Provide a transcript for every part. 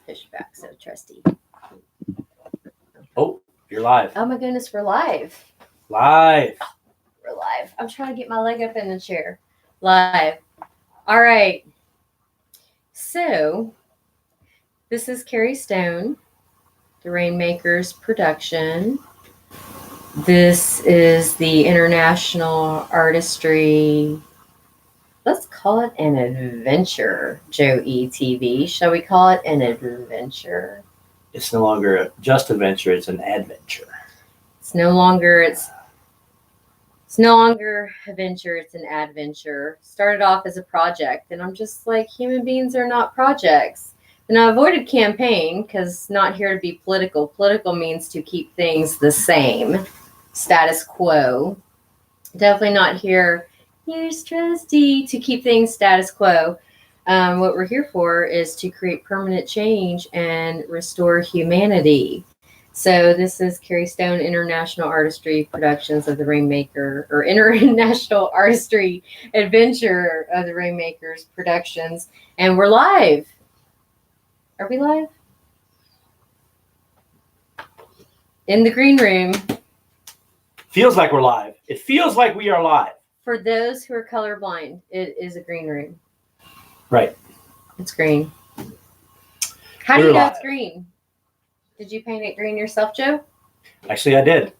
push back so trusty. Oh, you're live. Oh my goodness, we're live. Live. We're live. I'm trying to get my leg up in the chair. Live. All right. So, this is Kerrie Stone, the Rainmakers production. This is the International Artistry. Let's call it an adventure, Joe ETV. Shall we call it an adventure? It's no longer just adventure, it's an adventure. It's no longer adventure, it's an adventure. Started off as a project, and I'm just like, human beings are not projects. And I avoided campaign because not here to be political. Political means to keep things the same, status quo. Definitely not here. Here's trusty to keep things status quo. What we're here for is to create permanent change and restore humanity. So this is Kerrie Stone International Artistry Productions of the Rainmaker, or International Artistry Adventure of the Rainmakers Productions. And we're live. Are we live? In the green room. Feels like we're live. It feels like we are live. For those who are colorblind, it is a green room. Right. It's green. How do you know it's green? Did you paint it green yourself, Joe? Actually, I did.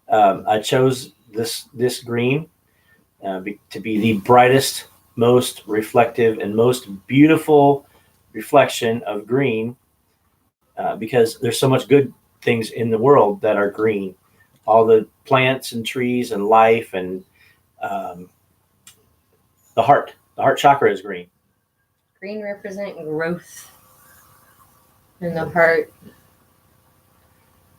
I chose this green to be the brightest, most reflective, and most beautiful reflection of green because there's so much good things in the world that are green. All the plants and trees and life and the heart chakra is green. Green represent growth in the heart.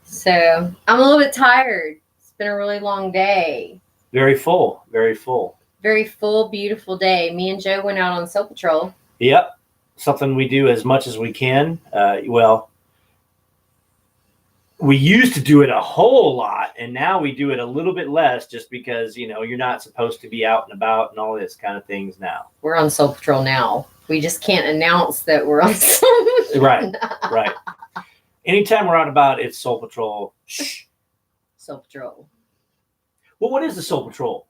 So I'm a little bit tired. It's been a really long day. Very full, very full. Very full, beautiful day. Me and Joe went out on soul patrol. Yep. Something we do as much as we can. Well, we used to do it a whole lot, and now we do it a little bit less just because, you're not supposed to be out and about and all this kind of things now. We're on soul patrol now. We just can't announce that we're on soul patrol. Right. Anytime we're out and about, it's soul patrol. Shh. Soul patrol. Well, what is the soul patrol?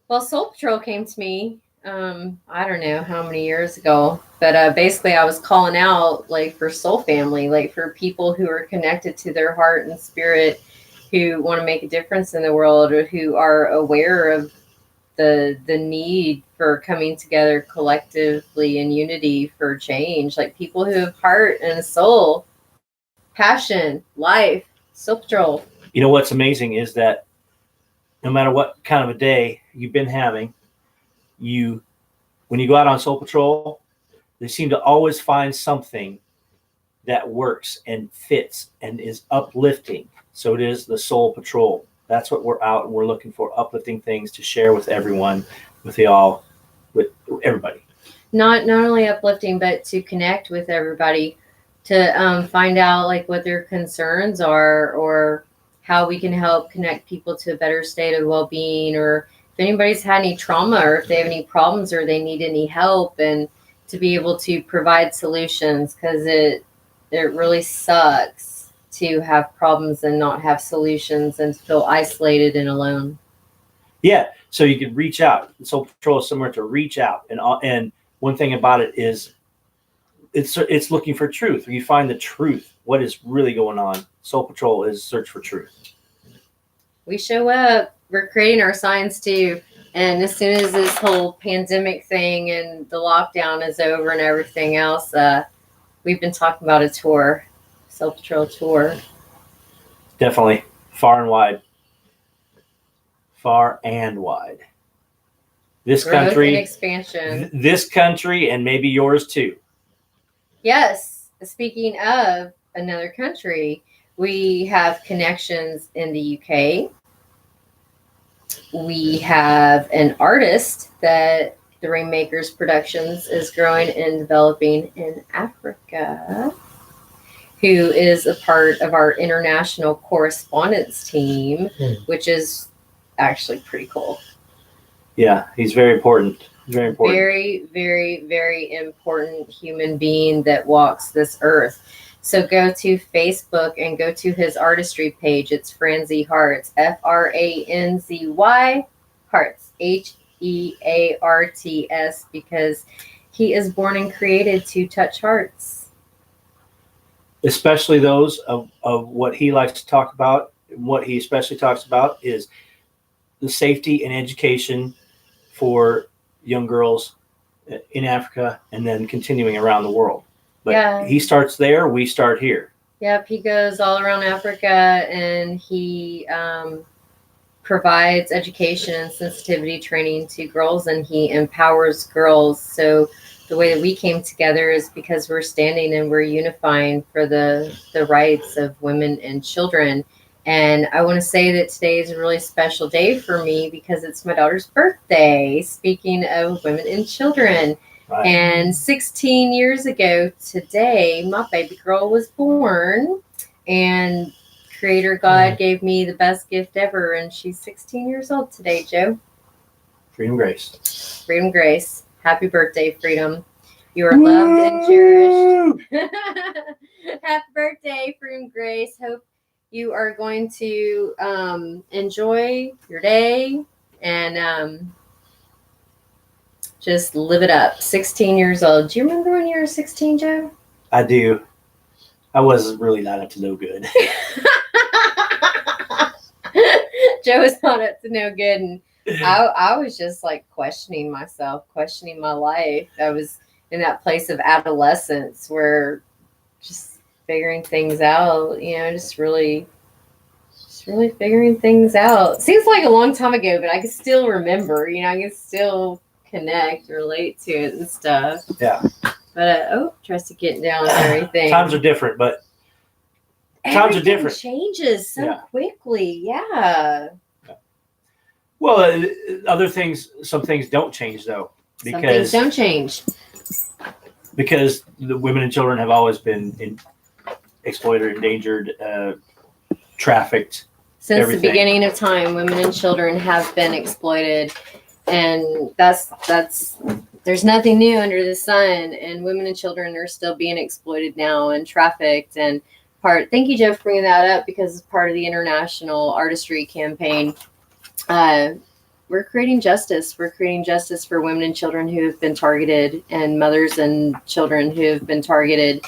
Well, soul patrol came to me, I don't know how many years ago, but basically I was calling out for soul family, for people who are connected to their heart and spirit, who want to make a difference in the world, or who are aware of the need for coming together collectively in unity for change, people who have heart and soul, passion, life. Soul patrol. What's amazing is that no matter what kind of a day you've been having, when you go out on soul patrol, they seem to always find something that works and fits and is uplifting. So it is the soul patrol. That's what we're out and we're looking for, uplifting things to share with everyone, with everybody. Not only uplifting, but to connect with everybody, to find out what their concerns are, or how we can help connect people to a better state of well-being, or if anybody's had any trauma, or if they have any problems, or they need any help, and to be able to provide solutions, because it really sucks to have problems and not have solutions and feel isolated and alone. Yeah, so you can reach out. Soul patrol is somewhere to reach out, and one thing about it is it's looking for truth. You find the truth. What is really going on? Soul patrol is search for truth. We show up. We're creating our signs too. And as soon as this whole pandemic thing and the lockdown is over and everything else, we've been talking about a tour, Soul Patrol tour. Definitely. Far and wide. Far and wide. This Growth country. And expansion. This country and maybe yours too. Yes. Speaking of another country, we have connections in the UK. We have an artist that the Rainmakers Productions is growing and developing in Africa, who is a part of our international correspondence team, which is actually pretty cool. Yeah, he's very important. Very important. Very, very, very important human being that walks this earth. So go to Facebook and go to his artistry page. It's Franzy Hearts, Franzy Hearts, Hearts, because he is born and created to touch hearts. Especially those of what he likes to talk about. What he especially talks about is the safety and education for young girls in Africa and then continuing around the world. But he starts there, we start here. Yep, he goes all around Africa and he provides education and sensitivity training to girls, and he empowers girls. So the way that we came together is because we're standing and we're unifying for the rights of women and children. And I want to say that today is a really special day for me because it's my daughter's birthday, speaking of women and children. Right. And 16 years ago today, my baby girl was born, and Creator God gave me the best gift ever, and she's 16 years old today, Joe. Freedom, grace. Freedom, grace. Happy birthday, Freedom. You are loved and cherished. Happy birthday, Freedom, grace. Hope you are going to enjoy your day and just live it up. 16 years old. Do you remember when you were 16, Joe? I do. I was really not up to no good. Joe was not up to no good. And I was just like questioning myself, questioning my life. I was in that place of adolescence where just figuring things out, just really figuring things out. Seems like a long time ago, but I can still remember, I can still connect, relate to it and stuff. Yeah. But tries to get down and everything. Times are different, but times are different. Changes so quickly. Yeah. Well, some things don't change though, because some things don't change because the women and children have always been exploited, endangered, trafficked. Since everything. The beginning of time, women and children have been exploited, and that's there's nothing new under the sun, and women and children are still being exploited now and trafficked. And thank you, Joe, for bringing that up, because it's part of the international artistry campaign. We're creating justice. We're creating justice for women and children who have been targeted, and mothers and children who have been targeted,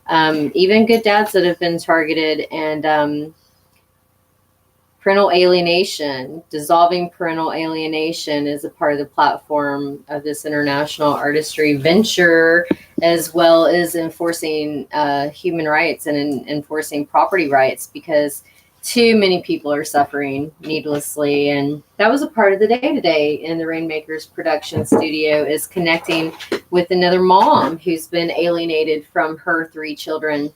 even good dads that have been targeted, and parental alienation. Dissolving parental alienation is a part of the platform of this international artistry venture, as well as enforcing human rights and enforcing property rights, because too many people are suffering needlessly. And that was a part of the day today in the Rainmakers production studio, is connecting with another mom who's been alienated from her 3 children.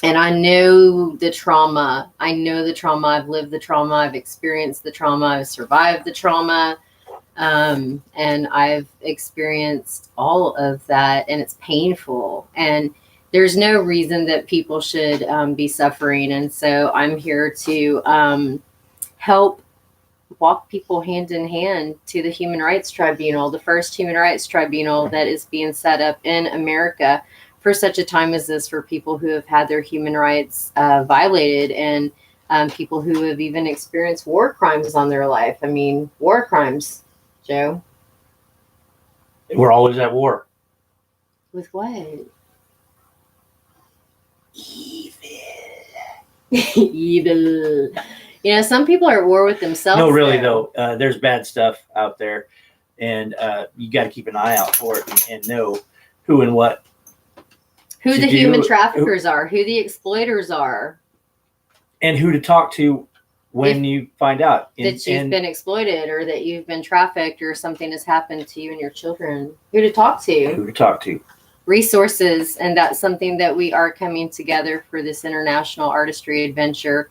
And I know the trauma. I've lived the trauma. I've experienced the trauma. I've survived the trauma. And I've experienced all of that, and it's painful. And there's no reason that people should be suffering. And so I'm here to help walk people hand in hand to the Human Rights Tribunal, the first human rights tribunal that is being set up in America for such a time as this, for people who have had their human rights violated, and people who have even experienced war crimes on their life. I mean, war crimes, Joe. We're always at war. With what? Evil. Some people are at war with themselves. No, really, though. There's bad stuff out there, and you got to keep an eye out for it and know who and what. Who the human traffickers are, who the exploiters are. And who to talk to when you find out. That you've been exploited, or that you've been trafficked, or something has happened to you and your children. Who to talk to. Resources, and that's something that we are coming together for this international artistry adventure,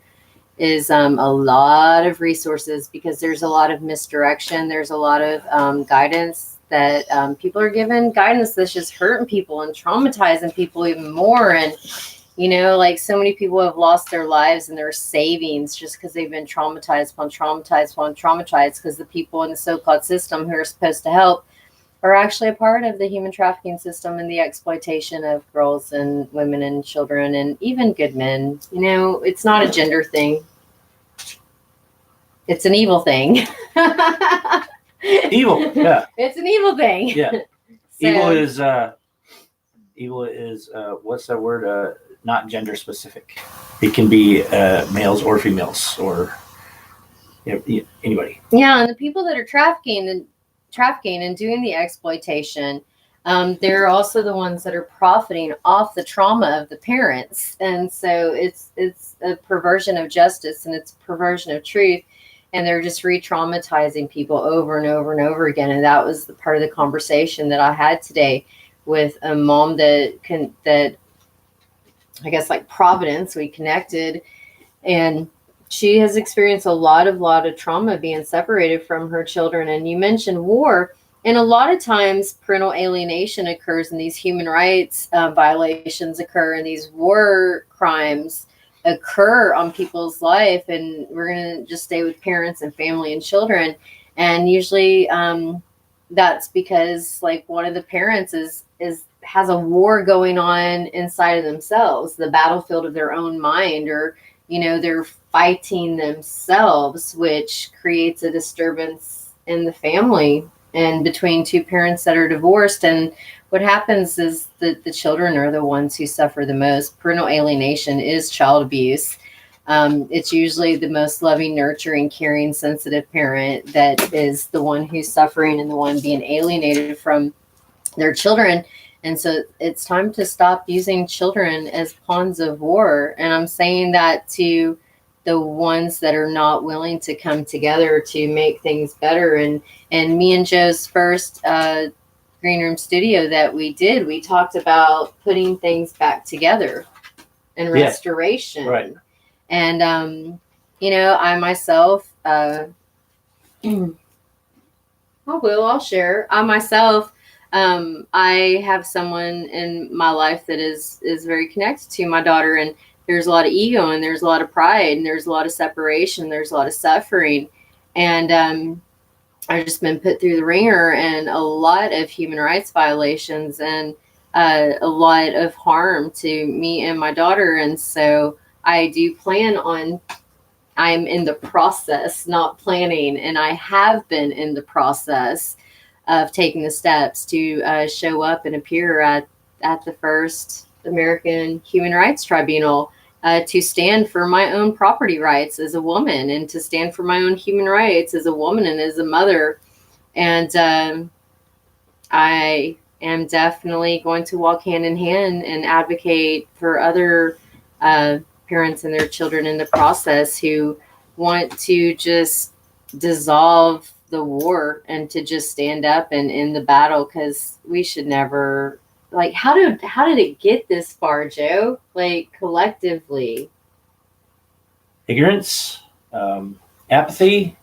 is a lot of resources, because there's a lot of misdirection. There's a lot of guidance that people are given, guidance that's just hurting people and traumatizing people even more. And, like so many people have lost their lives and their savings just because they've been traumatized, because the people in the so-called system who are supposed to help are actually a part of the human trafficking system and the exploitation of girls and women and children and even good men. You know, it's not a gender thing. It's an evil thing. Evil, yeah. It's an evil thing. Yeah. So, evil is what's that word? Not gender specific. It can be males or females or anybody. yeah, and the people that are trafficking and doing the exploitation, they're also the ones that are profiting off the trauma of the parents, and so it's a perversion of justice and it's a perversion of truth, and they're just re-traumatizing people over and over and over again. And that was the part of the conversation that I had today with a mom that I guess like Providence, we connected, and she has experienced a lot of trauma being separated from her children. And you mentioned war, and a lot of times parental alienation occurs and these human rights violations occur and these war crimes occur on people's life. And we're going to just stay with parents and family and children. And usually that's because like one of the parents has a war going on inside of themselves, the battlefield of their own mind, or, you know, they're fighting themselves, which creates a disturbance in the family and between two parents that are divorced. And what happens is that the children are the ones who suffer the most. Parental alienation is child abuse. It's usually the most loving, nurturing, caring, sensitive parent that is the one who's suffering and the one being alienated from their children. And so it's time to stop using children as pawns of war. And I'm saying that to the ones that are not willing to come together to make things better. And me and Joe's first Green Room Studio that we did, we talked about putting things back together and restoration. Right. And, you know, I myself, I'll share. I myself, I have someone in my life that is very connected to my daughter, and there's a lot of ego and there's a lot of pride and there's a lot of separation. There's a lot of suffering. And I've just been put through the ringer and a lot of human rights violations and a lot of harm to me and my daughter. And so I do plan on, I'm in the process, not planning, and I have been in the process of taking the steps to show up and appear at the first American Human Rights Tribunal, to stand for my own property rights as a woman and to stand for my own human rights as a woman and as a mother. And I am definitely going to walk hand in hand and advocate for other parents and their children in the process who want to just dissolve the war and to just stand up and in the battle, because we should never, like, how did it get this far, Joe? Like, collectively, Ignorance, apathy,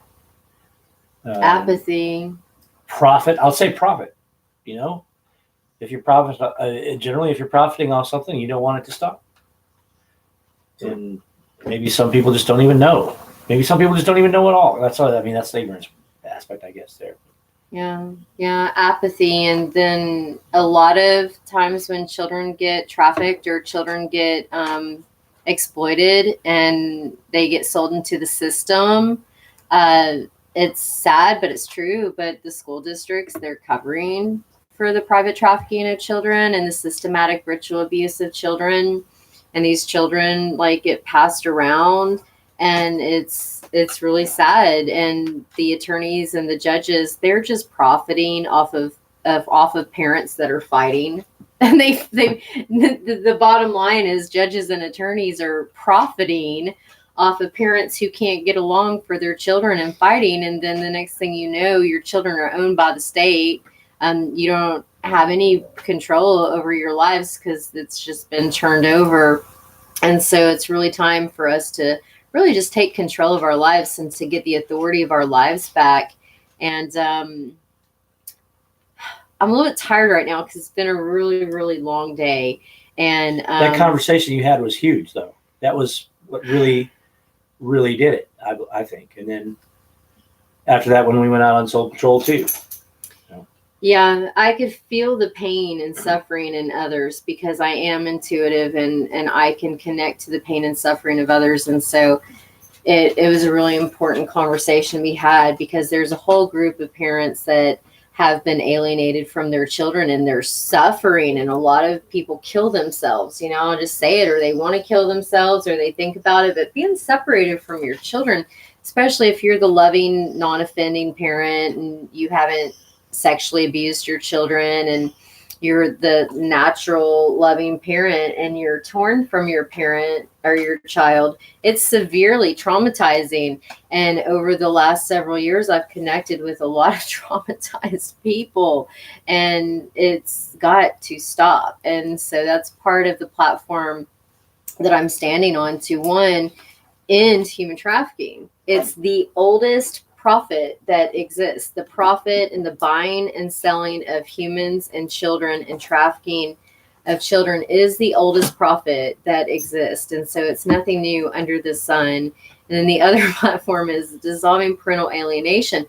profit. I'll say profit. You know, if you're generally if you're profiting off something, you don't want it to stop. And maybe some people just don't even know. Maybe some people just don't even know at all. That's all. I mean, that's the ignorance aspect, I guess, there. Yeah, apathy. And then a lot of times when children get trafficked or children get exploited and they get sold into the system, it's sad, but it's true. But the school districts, they're covering for the private trafficking of children and the systematic ritual abuse of children. And these children like get passed around, and it's really sad. And the attorneys and the judges, they're just profiting off of parents that are fighting. And the bottom line is judges and attorneys are profiting off of parents who can't get along for their children and fighting. And then the next thing you know, your children are owned by the state. You don't have any control over your lives because it's just been turned over. And so it's really time for us to really just take control of our lives and to get the authority of our lives back. And I'm a little bit tired right now because it's been a really, really long day. And that conversation you had was huge, though. That was what really, really did it, I think. And then after that, when we went out on Soul Patrol too. Yeah, I could feel the pain and suffering in others because I am intuitive, and I can connect to the pain and suffering of others. And so it was a really important conversation we had, because there's a whole group of parents that have been alienated from their children, and they're suffering, and a lot of people kill themselves, I'll just say it, or they want to kill themselves, or they think about it. But being separated from your children, especially if you're the loving, non-offending parent and you haven't sexually abused your children, and you're the natural loving parent, and you're torn from your parent or your child, it's severely traumatizing. And over the last several years, I've connected with a lot of traumatized people, and it's got to stop. And so that's part of the platform that I'm standing on, to one, end human trafficking. It's the oldest profit that exists. The profit in the buying and selling of humans and children, and trafficking of children, is the oldest profit that exists. And so it's nothing new under the sun. And then the other platform is dissolving parental alienation.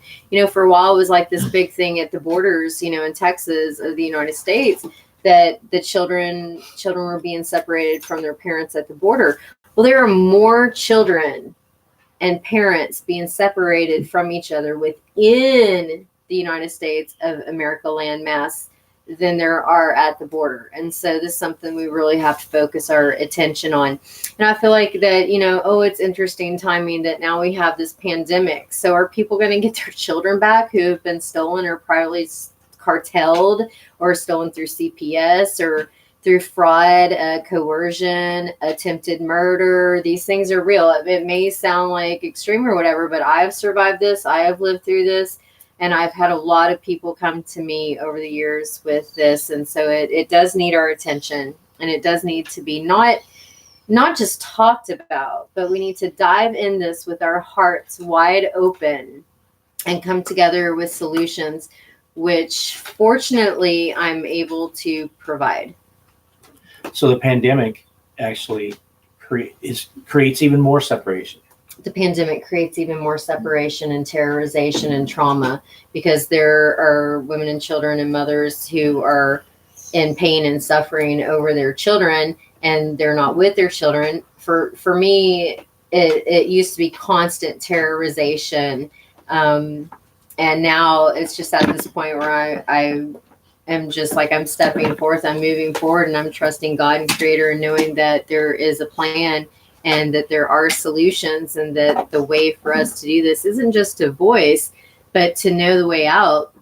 For a while, it was like this big thing at the borders, in Texas of the United States, that the children were being separated from their parents at the border. Well, there are more children and parents being separated from each other within the United States of America land mass than there are at the border. And so this is something we really have to focus our attention on. And I feel like that, it's interesting timing that now we have this pandemic. So are people going to get their children back who have been stolen or privately cartelled, or stolen through CPS, or through fraud, coercion, attempted murder? These things are real. It may sound like extreme or whatever, but I've survived this. I have lived through this, and I've had a lot of people come to me over the years with this. And so it does need our attention, and it does need to be not just talked about, but we need to dive in this with our hearts wide open and come together with solutions, which fortunately I'm able to provide. So the pandemic actually creates even more separation. The pandemic creates even more separation and terrorization and trauma, because there are women and children and mothers who are in pain and suffering over their children, and they're not with their children. For me, it used to be constant terrorization. And now it's just at this point where I am just like, I'm stepping forth, I'm moving forward, and I'm trusting God and Creator, and knowing that there is a plan, and that there are solutions, and that the way for us to do this isn't just to voice, but to know the way out.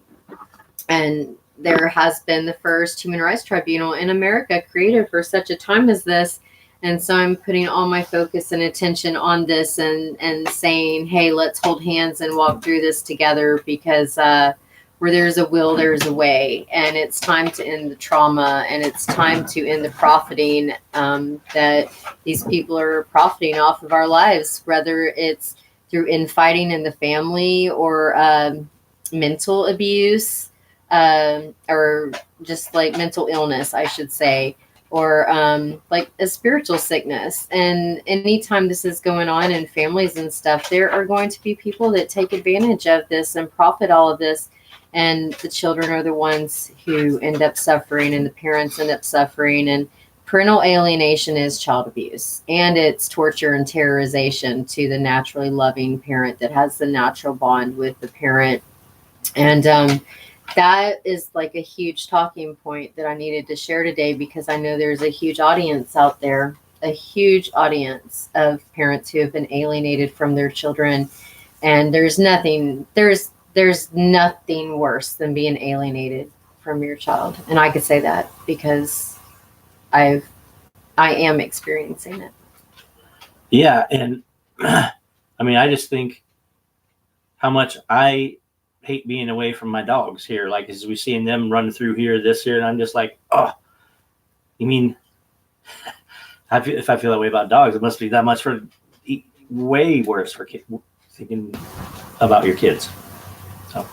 And there has been the first human rights tribunal in America created for such a time as this. And so I'm putting all my focus and attention on this, and saying, hey, let's hold hands and walk through this together, because where there's a will, there's a way. And it's time to end the trauma, and it's time to end the profiting that these people are profiting off of our lives, whether it's through infighting in the family, or mental abuse, or just like mental illness, I should say, or like a spiritual sickness. And anytime this is going on in families and stuff, there are going to be people that take advantage of this and profit all of this. And the children are the ones who end up suffering, and the parents end up suffering. And parental alienation is child abuse, and it's torture and terrorization to the naturally loving parent that has the natural bond with the parent. And that is like a huge talking point that I needed to share today, because I know there's a huge audience out there, a huge audience of parents who have been alienated from their children. And there's nothing worse than being alienated from your child. And I could say that because I am experiencing it. Yeah. And I mean, I just think how much I hate being away from my dogs here. Like, as we seeing them run through here, this here, and I'm just like, oh, you mean, if I feel that way about dogs, it must be that much for way worse for kids, thinking about your kids. So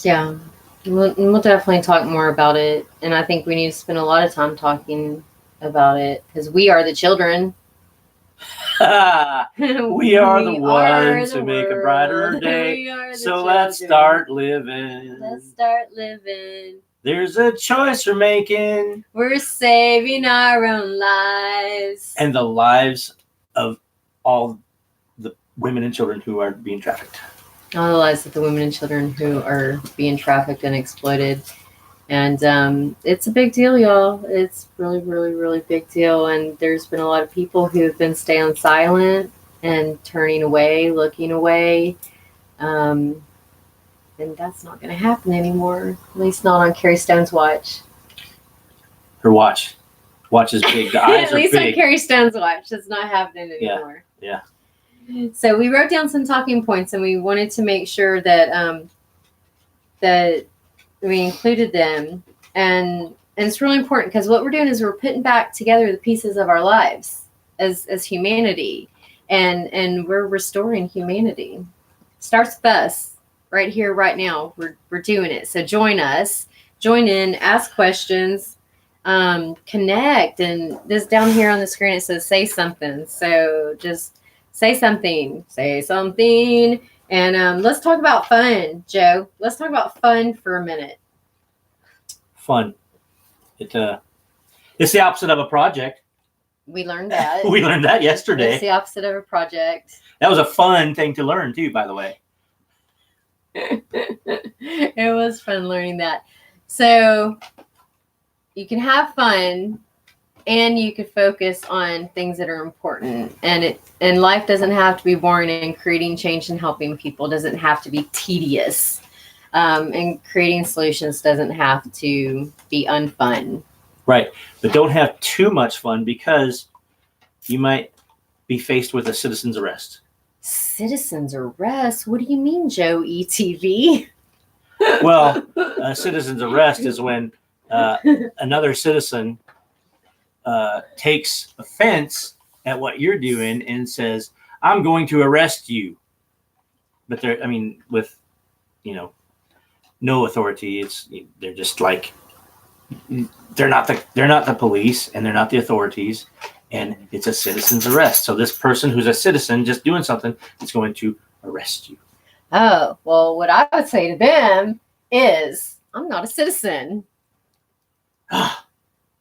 yeah, we'll definitely talk more about it. And I think we need to spend a lot of time talking about it, because we are the children. We are the ones who make a brighter world. day. We are the So let's children. start living. Let's start living. There's a choice we're making. We're saving our own lives. And the lives of all the women and children who are being trafficked. All the lives of the women and children who are being trafficked and exploited. And it's a big deal, y'all. It's really, really, really big deal. And there's been a lot of people who have been staying silent and turning away, looking away. And that's not going to happen anymore. At least not on Kerrie Stone's watch. Her watch is big. The eyes At least are big. on Kerrie Stone's watch. It's not happening anymore. Yeah. So we wrote down some talking points, and we wanted to make sure that that we included them. And it's really important because what we're doing is we're putting back together the pieces of our lives as humanity, and we're restoring humanity. Starts with us right here, right now. We're doing it. So join us, join in, ask questions, connect. And this down here on the screen, it says say something. So just say something, and let's talk about fun, Joe. Let's talk about fun for a minute. Fun. It's the opposite of a project. We learned that. We learned that yesterday. It's the opposite of a project. That was a fun thing to learn too, by the way. It was fun learning that. So you can have fun, and you could focus on things that are important. And life doesn't have to be boring, and creating change and helping people doesn't have to be tedious. And creating solutions doesn't have to be unfun. Right. But don't have too much fun, because you might be faced with a citizen's arrest. Citizen's arrest? What do you mean, Joe ETV? Well, a citizen's arrest is when another citizen takes offense at what you're doing and says, I'm going to arrest you. But with, no authority. They're just like, they're not the police, and they're not the authorities, and it's a citizen's arrest. So this person who's a citizen just doing something is going to arrest you. Oh, well, what I would say to them is, I'm not a citizen.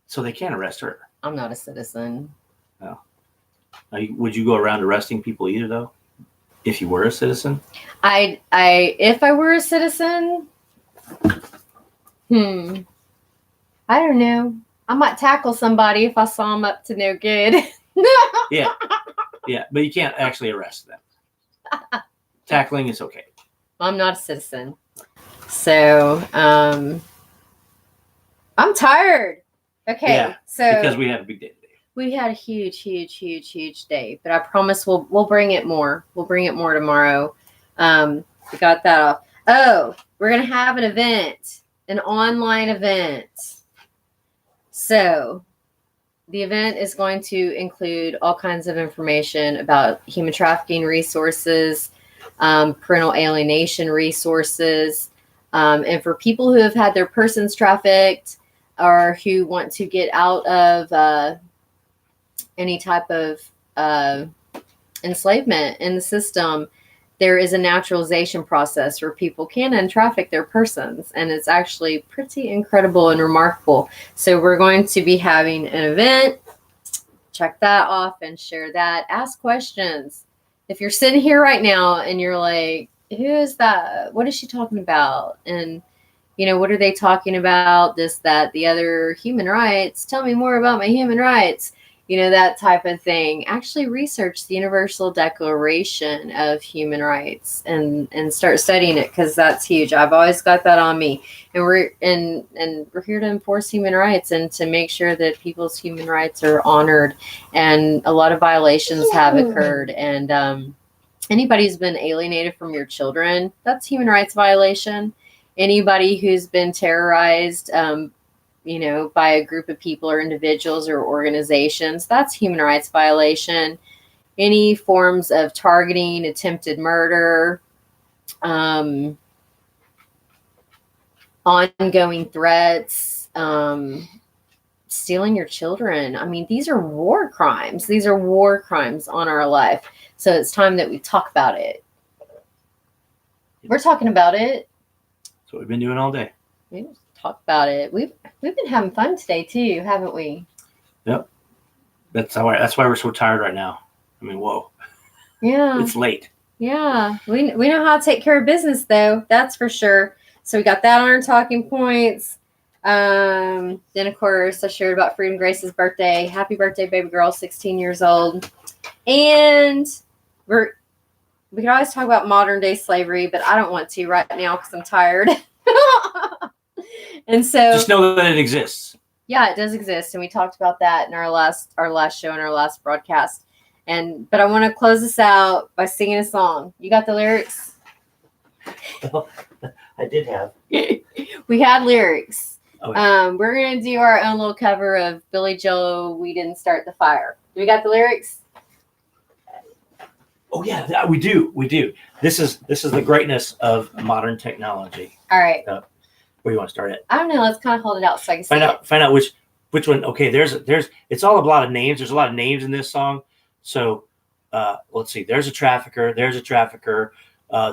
So they can't arrest her. I'm not a citizen. Oh. Would you go around arresting people either, though, if you were a citizen? If I were a citizen, I don't know. I might tackle somebody if I saw them up to no good. Yeah, but you can't actually arrest them. Tackling is okay. I'm not a citizen. So, I'm tired. Okay, yeah, so because we had a big day today. We had a huge day, but I promise we'll bring it more. We'll bring it more tomorrow. We got that off. Oh, we're gonna have an event, an online event. So the event is going to include all kinds of information about human trafficking resources, parental alienation resources, and for people who have had their persons trafficked or who want to get out of any type of enslavement in the system, there is a naturalization process where people can untraffic their persons, and it's actually pretty incredible and remarkable. So we're going to be having an event. Check that off and share that. Ask questions. If you're sitting here right now and you're like, who is that? What is she talking about? And what are they talking about? This, that, the other, human rights. Tell me more about my human rights. That type of thing. Actually research the Universal Declaration of Human Rights and start studying it, because that's huge. I've always got that on me. And we're here to enforce human rights and to make sure that people's human rights are honored. And a lot of violations have occurred. And anybody who's been alienated from your children, that's human rights violation. Anybody who's been terrorized, by a group of people or individuals or organizations, that's human rights violation. Any forms of targeting, attempted murder, ongoing threats, stealing your children. I mean, these are war crimes. These are war crimes on our life. So it's time that we talk about it. We're talking about it. That's what we've been doing all day. We talk about it. We've been having fun today too, haven't we? Yep. That's why we're so tired right now. I mean, whoa. Yeah. It's late. Yeah. We know how to take care of business though. That's for sure. So we got that on our talking points. Then of course I shared about Freedom Grace's birthday. Happy birthday, baby girl, 16 years old. And we can always talk about modern day slavery, but I don't want to right now because I'm tired. And so just know that it exists. Yeah, it does exist, and we talked about that in our last show and our last broadcast. But I want to close this out by singing a song. You got the lyrics? Well, I did have. We had lyrics. Okay. We're gonna do our own little cover of Billy Joel, "We Didn't Start the Fire." Do we got the lyrics? Oh yeah, we do. This is the greatness of modern technology. All right. Where do you want to start it? I don't know. Let's kind of hold it out so I can find out which one. Okay, there's it's all a lot of names. There's a lot of names in this song. So let's see. There's a trafficker. There's a trafficker.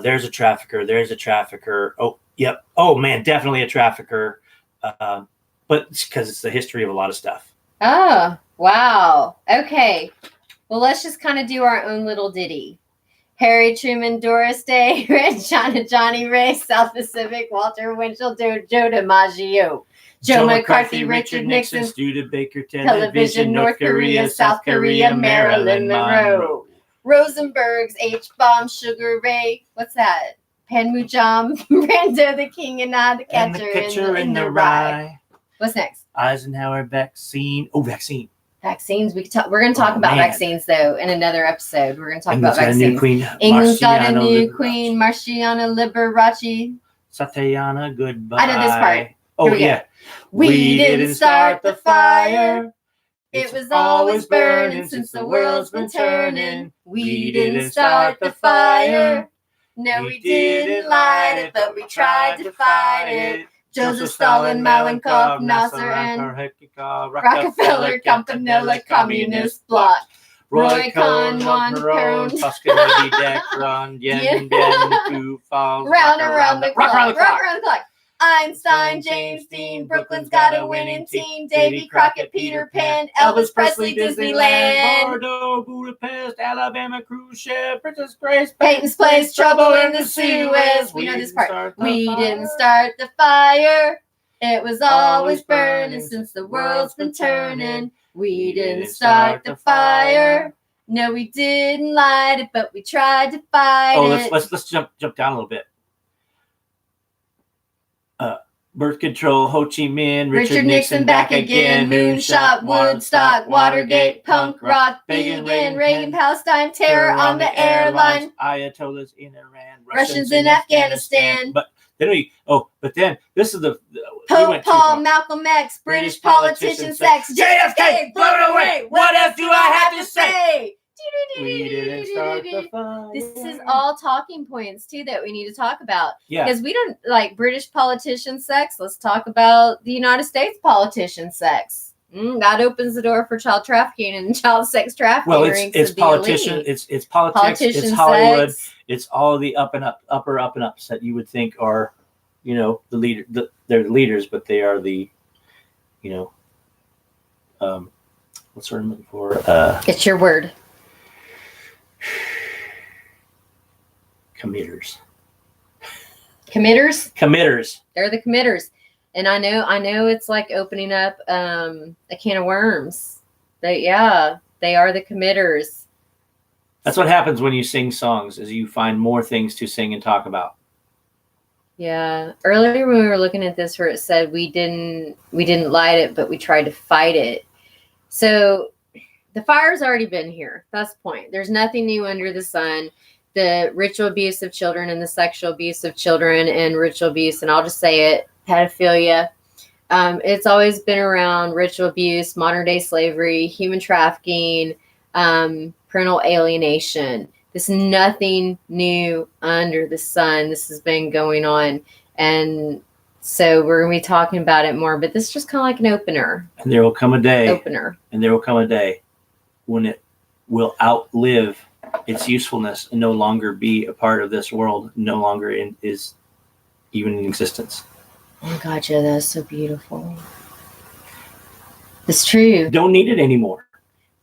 There's a trafficker. There's a trafficker. Oh, yep. Oh man, definitely a trafficker. But it's because it's the history of a lot of stuff. Oh, wow. Okay. Well, let's just kind of do our own little ditty. Harry Truman, Doris Day, Red China, Johnny Ray, South Pacific, Walter Winchell, Joe DiMaggio, Joe McCarthy, Richard Nixon, Studebaker, Television, North Korea, South Korea, Marilyn Monroe, Rosenberg's, H-Bomb, Sugar Ray, what's that? Panmujam, Brando the King, and I, the catcher in the rye. What's next? Eisenhower vaccine. Oh, vaccine. Vaccines. We're going to talk about vaccines though in another episode. We're going to talk about vaccines. England's got a new queen, Marciana Liberace. Satayana, goodbye. I know this part. Oh yeah. We didn't start the fire. It was always burning since the world's been turning. We didn't start the fire. No, we didn't light it, but we tried to fight it. Joseph Stalin, Malenkov, Nasser, and Rockefeller, Campanella, Communist Bloc. Roy Cohn, Juan Perón, Tuscany, Dacron, Yen, Fu, Falls, round around the clock. Einstein, James Dean, Brooklyn's got a winning team. Davy Crockett, Peter Pan, Elvis Presley, Disneyland. Bordeaux, Budapest, Alabama, cruise ship, Princess Grace, Peyton's Place, Trouble in the Suez. We know this part. We didn't start the fire. It was always burning since the world's been turning. We didn't start the fire. No, we didn't light it, but we tried to fight it. Let's jump down a little bit. Birth control, Ho Chi Minh, Richard Nixon back again, Moonshot, Woodstock, Watergate, punk rock, Begin, Reagan, Palestine, terror on the airline, Ayatollahs in Iran, Russians in Afghanistan. But then this is the Pope Paul, Malcolm X, British politician, sex, JFK, blown away. What else do I have to say? We didn't start the fire. This is all talking points too that we need to talk about. Yeah. Because we don't like British politician sex. Let's talk about the United States politician sex. That opens the door for child trafficking and child sex trafficking. Well, it's politician, it's politics, it's Hollywood, sex. It's all the upper up and ups that you would think are, the leader. They're the leaders, but they are the, what's what I'm looking for? It's your word. Committers. They're the committers. And I know it's like opening up a can of worms. They are the committers. That's what happens when you sing songs, is you find more things to sing and talk about. Yeah. Earlier when we were looking at this where it said we didn't light it, but we tried to fight it. So the fire's already been here. That's the point. There's nothing new under the sun. The ritual abuse of children and the sexual abuse of children and ritual abuse, and I'll just say it, pedophilia. It's always been around. Ritual abuse, modern day slavery, human trafficking, parental alienation. There's nothing new under the sun. This has been going on. And So we're going to be talking about it more, but this is just kind of like an opener. And there will come a day. Opener. And there will come a day when it will outlive its usefulness and no longer be a part of this world, no longer is even in existence. Oh my God, Joe, that's so beautiful. It's true. Don't need it anymore.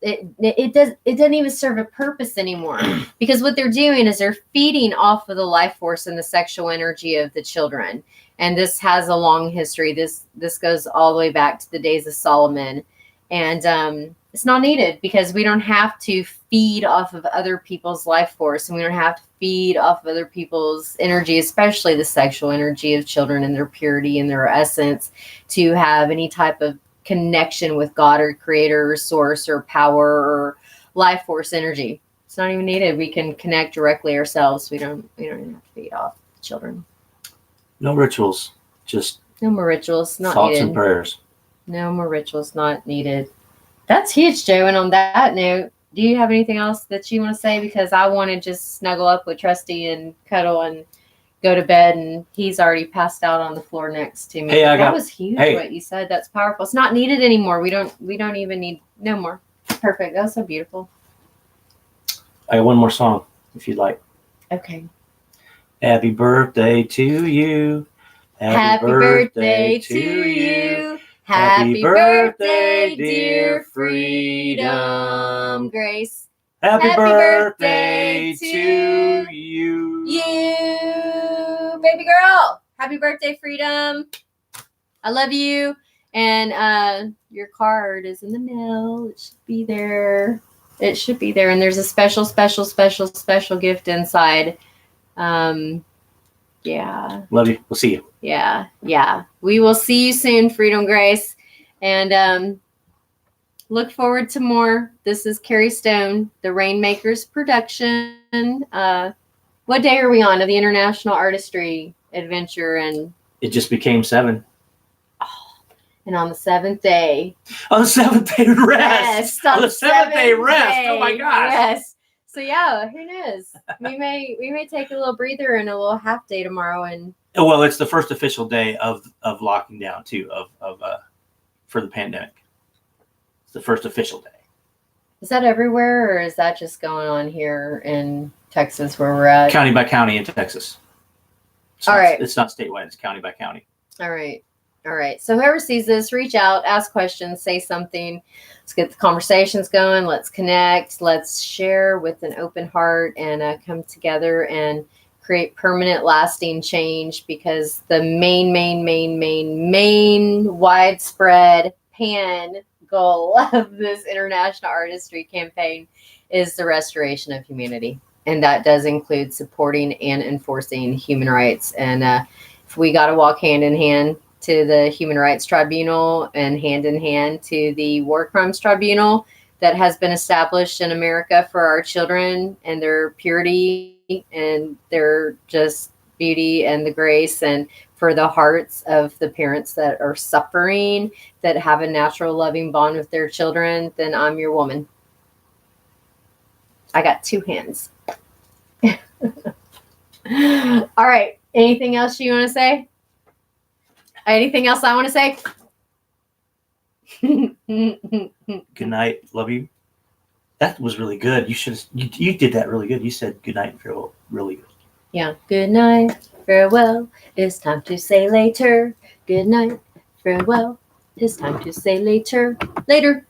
It doesn't even serve a purpose anymore, because what they're doing is they're feeding off of the life force and the sexual energy of the children. And this has a long history. This goes all the way back to the days of Solomon. And it's not needed, because we don't have to feed off of other people's life force, and we don't have to feed off of other people's energy, especially the sexual energy of children and their purity and their essence, to have any type of connection with God or creator or source or power or life force energy. It's not even needed. We can connect directly ourselves. We don't even have to feed off the children. No rituals, just no more rituals, not thoughts needed. and prayers. No more rituals, not needed. That's huge, Joe. And on that note, do you have anything else that you want to say? Because I want to just snuggle up with Trusty and cuddle and go to bed, and he's already passed out on the floor next to me. Hey, that was huge. What you said. That's powerful. It's not needed anymore. We don't even need no more. Perfect. That was so beautiful. I got one more song, if you'd like. Okay. Happy birthday to you. Happy birthday to you. Happy birthday, dear Freedom Grace. Happy birthday to you. You, baby girl. Happy birthday, Freedom. I love you. And your card is in the mail. It should be there. It should be there. And there's a special gift inside. Yeah. Love you. We'll see you. Yeah. We will see you soon, Freedom Grace. And look forward to more. This is Kerrie Stone, the Rainmakers production. What day are we on of the International Artistry Adventure? And it just became 7. And on the 7th day. On the 7th day rest. Yes, on the 7th day rest. Oh my gosh. Yes. So yeah, who knows? We may take a little breather and a little half day tomorrow. And well, it's the first official day of locking down too, for the pandemic. It's the first official day. Is that everywhere, or is that just going on here in Texas where we're at? County by county in Texas. All right. It's not statewide. It's county by county. All right. So whoever sees this, reach out, ask questions, say something. Let's get the conversations going. Let's connect. Let's share with an open heart and come together and create permanent, lasting change, because the main widespread goal of this International Artistry campaign is the restoration of humanity. And that does include supporting and enforcing human rights. And if we got to walk hand in hand to the Human Rights Tribunal and hand in hand to the War Crimes Tribunal that has been established in America for our children and their purity and their just beauty and the grace, and for the hearts of the parents that are suffering, that have a natural loving bond with their children, then I'm your woman. I got 2 hands. All right. Anything else you want to say? Anything else I want to say? Good night. Love you. That was really good. You did that really good. You said good night and farewell really good. Yeah. Good night. Farewell. It's time to say later. Good night. Farewell. It's time to say later. Later.